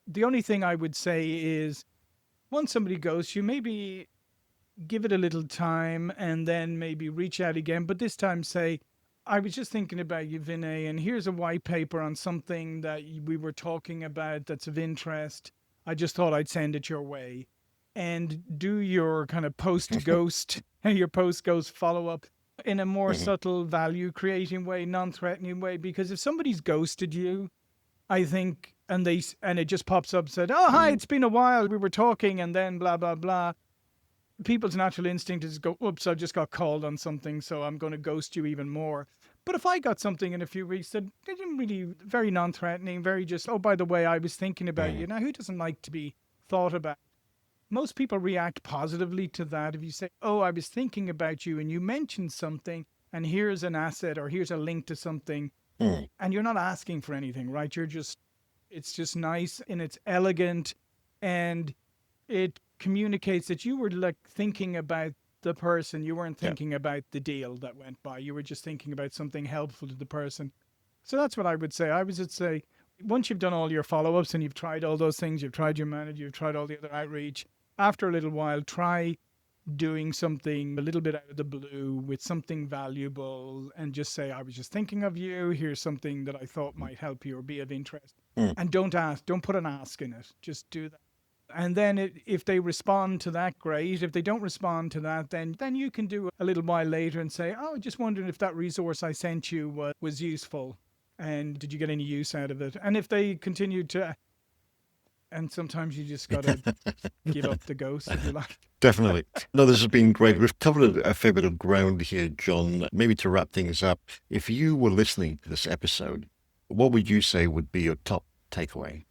The only thing I would say is once somebody goes, you maybe give it a little time and then maybe reach out again. But this time say, I was just thinking about you, Vinay, and here's a white paper on something that we were talking about that's of interest. I just thought I'd send it your way. And do your kind of post ghost and your post ghost follow up in a more Hmm. subtle, value creating way, non threatening way. Because if somebody's ghosted you, I think, and it just pops up, said, "Oh, hi, Hmm. it's been a while. We were talking, and then blah blah blah." People's natural instinct is go, "Oops, I just got called on something, so I'm going to ghost you even more." But if I got something in a few weeks that didn't really, very non-threatening, very just, "Oh, by the way, I was thinking about Hmm. you." Now, who doesn't like to be thought about? Most people react positively to that. If you say, "Oh, I was thinking about you," and you mentioned something, and here's an asset or here's a link to something, Hmm. and you're not asking for anything, right? It's just nice and it's elegant, and it communicates that you were like thinking about the person. You weren't Yeah. thinking about the deal that went by. You were just thinking about something helpful to the person. So that's what I would say. I would say once you've done all your follow ups and you've tried all those things, you've tried your manager, you've tried all the other outreach, after a little while, try doing something a little bit out of the blue with something valuable and just say, I was just thinking of you. Here's something that I thought might help you or be of interest. Hmm. And don't ask, don't put an ask in it. Just do that. And then if they respond to that, great. If they don't respond to that, then you can do a little while later and say, oh, just wondering if that resource I sent you was useful. And did you get any use out of it? And if they continue to, and sometimes you just got to give up the ghost if you like. Definitely. No, this has been great. We've covered a fair bit of ground here, John. Maybe to wrap things up, if you were listening to this episode, what would you say would be your top takeaway?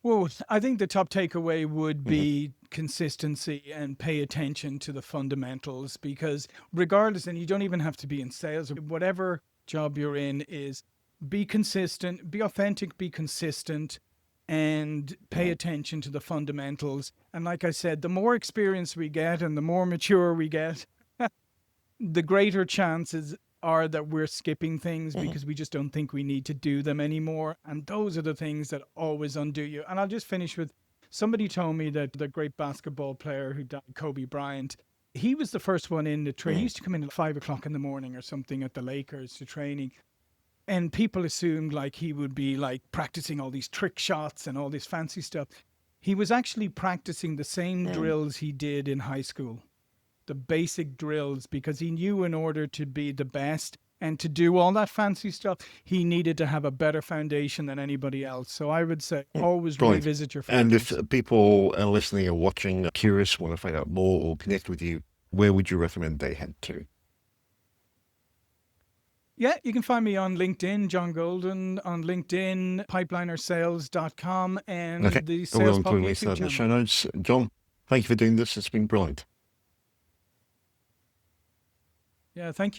Well, I think the top takeaway would Hmm. be consistency and pay attention to the fundamentals because regardless, and you don't even have to be in sales or whatever job you're in, is be consistent, be authentic, be consistent, and pay Hmm. attention to the fundamentals. And like I said, the more experience we get and the more mature we get, the greater chances are that we're skipping things Hmm. because we just don't think we need to do them anymore. And those are the things that always undo you. And I'll just finish with somebody told me that the great basketball player who died, Kobe Bryant, he was the first one in the train. He Hmm. used to come in at 5 o'clock in the morning or something at the Lakers to training. And people assumed like he would be like practicing all these trick shots and all this fancy stuff. He was actually practicing the same Hmm. drills he did in high school, the basic drills, because he knew in order to be the best and to do all that fancy stuff, he needed to have a better foundation than anybody else. So I would say Hmm. always Brilliant. revisit your And if fundamentals. people are listening or watching, curious, want to find out more or connect with you, where would you recommend they head to? Yeah, you can find me on LinkedIn, John Golden, on LinkedIn, pipelinersales.com, Okay. and the We'll Sales Pop include links YouTube in the channel. show notes. John, thank you for doing this. It's been brilliant. Yeah, thank you.